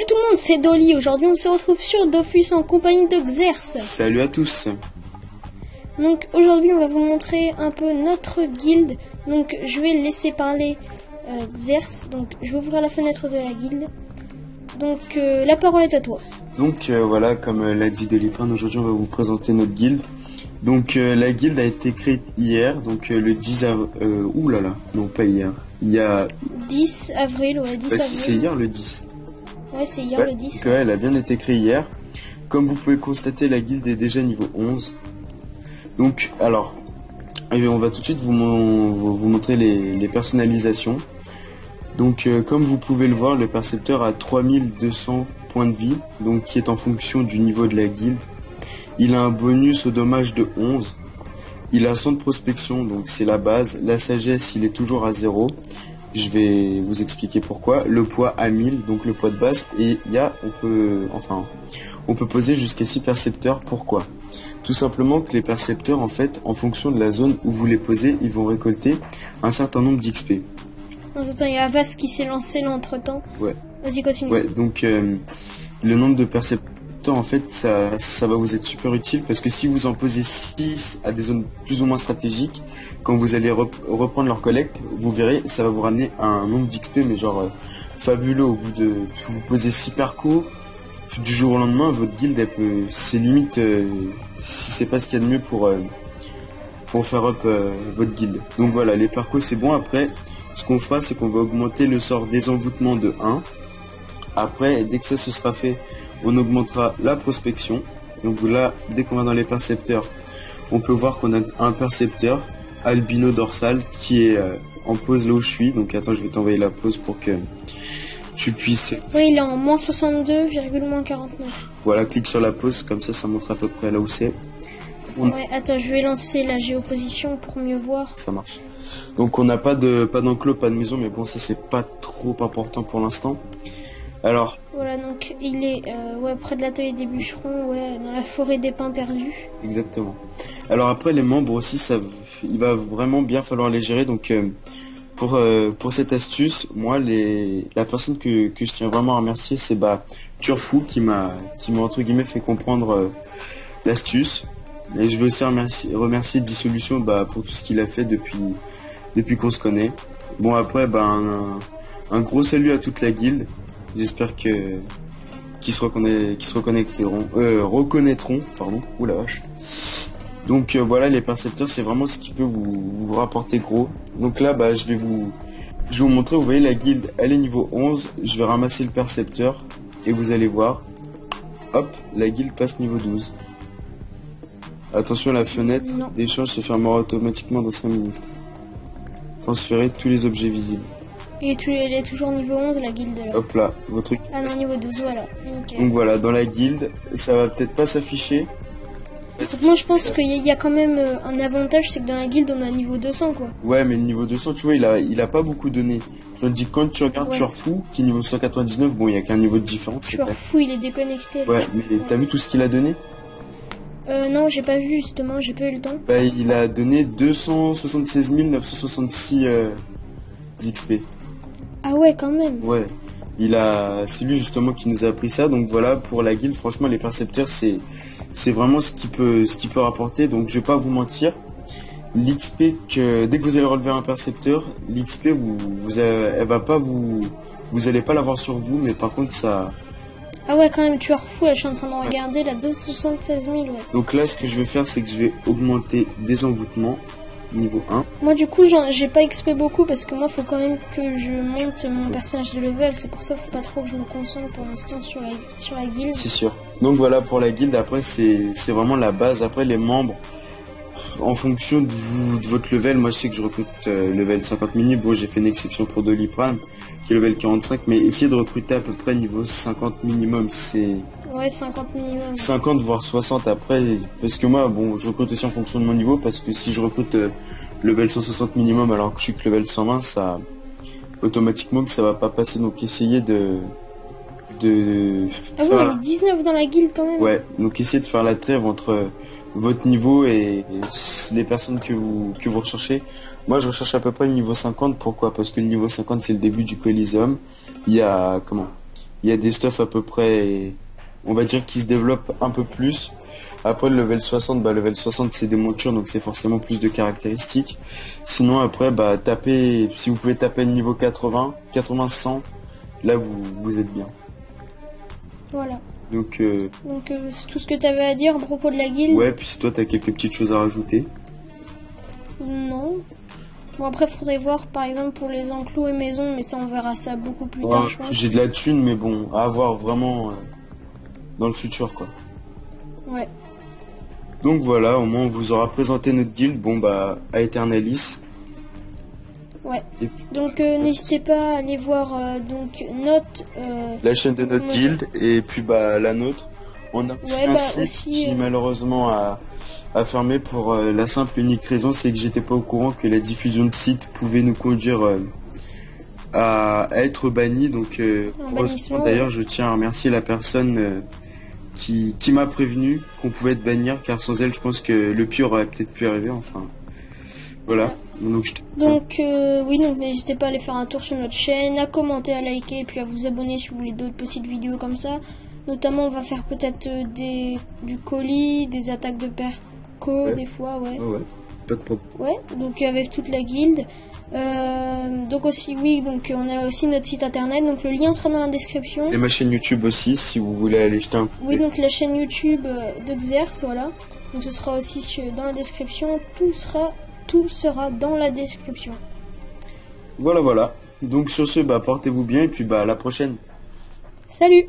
tout le monde, c'est Dolly. Aujourd'hui, on se retrouve sur Dofus en compagnie de Xerx. Salut à tous. Donc aujourd'hui, on va vous montrer un peu notre guilde. Donc je vais laisser parler Xerx. Donc je vais ouvrir la fenêtre de la guilde. Donc la parole est à toi. Donc voilà, comme l'a dit Doliprane, aujourd'hui on va vous présenter notre guilde. Donc la guilde a été créée hier, donc le 10 avril. Ouh là là, non pas hier. Il y a 10 avril, ouais, 10 avril. Si c'est hier le 10. Ouais, c'est hier le 10. Donc, ouais, elle a bien été créée hier. Comme vous pouvez constater, la guilde est déjà niveau 11. Donc alors, on va tout de suite vous montrer les personnalisations. Donc comme vous pouvez le voir, le percepteur a 3200 points de vie, donc qui est en fonction du niveau de la guilde. Il a un bonus au dommage de 11. Il a 100 de prospection, donc c'est la base. La sagesse, il est toujours à 0. Je vais vous expliquer pourquoi. Le poids à 1000, donc le poids de base. Et on peut poser jusqu'à 6 percepteurs. Pourquoi? Tout simplement que les percepteurs, en fait, en fonction de la zone où vous les posez, ils vont récolter un certain nombre d'XP. Attends, il y a Avas qui s'est lancé là entre temps. Ouais. Vas-y, continue. Ouais, donc le nombre de percepteurs, en fait, ça va vous être super utile parce que si vous en posez 6 à des zones plus ou moins stratégiques, quand vous allez reprendre leur collecte, vous verrez, ça va vous ramener un nombre d'XP, mais genre fabuleux. Au bout de, vous posez 6 parcours, du jour au lendemain, votre guilde, elle peut, c'est limite, si c'est pas ce qu'il y a de mieux pour faire up votre guilde. Donc voilà, les parcours c'est bon. Après, ce qu'on fera, c'est qu'on va augmenter le sort des envoûtements de 1. Après, dès que ça se sera fait, on augmentera la prospection. Donc là, dès qu'on va dans les percepteurs, on peut voir qu'on a un percepteur albino dorsal qui est en pause là où je suis. Donc attends, je vais t'envoyer la pause pour que tu puisses... Oui, il est en moins 62,49. Voilà, clique sur la pause, comme ça montre à peu près là où c'est. Ouais, attends, je vais lancer la géoposition pour mieux voir. Ça marche. Donc on n'a pas d'enclos, pas de maison, mais bon, ça c'est pas trop important pour l'instant. Alors... Voilà, donc il est près de l'atelier des bûcherons, dans la forêt des pins perdus. Exactement. Alors après, les membres aussi, il va vraiment bien falloir les gérer. Donc pour cette astuce, moi, la personne que je tiens vraiment à remercier, c'est Turfou qui m'a entre guillemets fait comprendre l'astuce. Et je veux aussi remercier Dissolution pour tout ce qu'il a fait depuis qu'on se connaît. Bon après, un gros salut à toute la guilde. J'espère qu'ils se reconnaîtront, pardon. Ouh la vache. Donc voilà, les percepteurs, c'est vraiment ce qui peut vous rapporter gros. Donc là, je vais vous montrer. Vous voyez, la guilde, elle est niveau 11. Je vais ramasser le percepteur et vous allez voir. Hop, la guilde passe niveau 12. Attention, la fenêtre d'échange se fermera automatiquement dans 5 minutes. Transférez tous les objets visibles. Et elle est toujours niveau 11, la guilde là. Hop là, votre... Ah non, niveau 12, voilà. Okay. Donc voilà, dans la guilde, ça va peut-être pas s'afficher. Moi je pense qu'il y a quand même un avantage, c'est que dans la guilde on a niveau 200 quoi. Ouais, mais le niveau 200, tu vois, il a pas beaucoup donné. Tandis que quand tu regardes Turfou, qui est niveau 199, bon, il y a qu'un niveau de différence. Turfou, il est déconnecté. Là. Ouais, mais t'as vu tout ce qu'il a donné? Non, j'ai pas vu justement, j'ai pas eu le temps. Il a donné 276 966 XP. Ah ouais, quand même. Ouais, c'est lui justement qui nous a appris ça. Donc voilà, pour la guilde, franchement, les percepteurs, c'est vraiment ce qui peut rapporter. Donc je vais pas vous mentir, l'XP dès que vous allez relever un percepteur, l'XP elle va pas vous allez pas l'avoir sur vous, mais par contre ça... Ah ouais, quand même, tu es refou, là, je suis en train de regarder, la 276 000, ouais. Donc là, ce que je vais faire, c'est que je vais augmenter des envoûtements, niveau 1. Moi, du coup, j'ai pas XP beaucoup, parce que moi, faut quand même que je monte mon personnage de level, c'est pour ça qu'il faut pas trop que je me concentre pour l'instant sur la guilde. C'est sûr. Donc voilà, pour la guilde, après, c'est vraiment la base. Après, les membres, en fonction de votre level, moi, je sais que je recrute level 50 mini, bon, j'ai fait une exception pour Doliprane, qui est level 45, mais essayez de recruter à peu près niveau 50 minimum, c'est... Ouais, 50 minimum. 50 voire 60 après, parce que moi, bon, je recrute aussi en fonction de mon niveau, parce que si je recrute level 160 minimum alors que je suis que level 120, ça... automatiquement que ça va pas passer, donc essayez de Ah ouais, 19 dans la guilde quand même. Ouais, donc essayez de faire la trêve entre votre niveau et les personnes que vous recherchez. Moi, je recherche à peu près le niveau 50. Pourquoi? Parce que le niveau 50, c'est le début du Coliseum. Il y a il y a des stuffs à peu près, on va dire, qui se développent un peu plus. Après le level 60, bah, level 60 c'est des montures, donc c'est forcément plus de caractéristiques. Sinon après, bah, tapez, si vous pouvez taper le niveau 80, 80, 100, là vous êtes bien. Voilà. Donc, C'est tout ce que tu avais à dire à propos de la guilde. ouais, puis si toi t'as quelques petites choses à rajouter. Non. Bon, après, faudrait voir par exemple pour les enclos et maisons, mais ça on verra ça beaucoup plus Ouais, tard, je pense. j'ai de la thune, mais bon, à voir vraiment dans le futur, quoi. Ouais. Donc voilà, au moins on vous aura présenté notre guilde, bon bah, à Eternalis. Ouais. Et puis, Donc n'hésitez pas à aller voir donc notre la chaîne de notre Ouais. guilde, et puis bah, la nôtre. On a aussi Ouais, un bah, site aussi, qui malheureusement a fermé pour la simple et unique raison, c'est que j'étais pas au courant que la diffusion de sites pouvait nous conduire à être banni. Donc bannissement, d'ailleurs je tiens à remercier la personne qui m'a prévenu qu'on pouvait être bannir, car sans elle je pense que le pire aurait peut-être pu arriver. Enfin voilà. Donc oui, donc n'hésitez pas à aller faire un tour sur notre chaîne, à commenter, à liker et puis à vous abonner si vous voulez d'autres petites vidéos comme ça. Notamment on va faire peut-être du colis, des attaques de perco, Ouais. des fois, ouais. Ouais, pas de problème. Ouais, donc avec toute la guilde. Donc aussi oui, donc on a aussi notre site internet, donc le lien sera dans la description. Et ma chaîne YouTube aussi, si vous voulez aller jeter un coup Oui, d'œil. donc la chaîne YouTube de Xerx, voilà. Donc ce sera aussi dans la description, tout sera dans la description. Voilà. Donc sur ce, bah portez-vous bien et puis bah à la prochaine. Salut!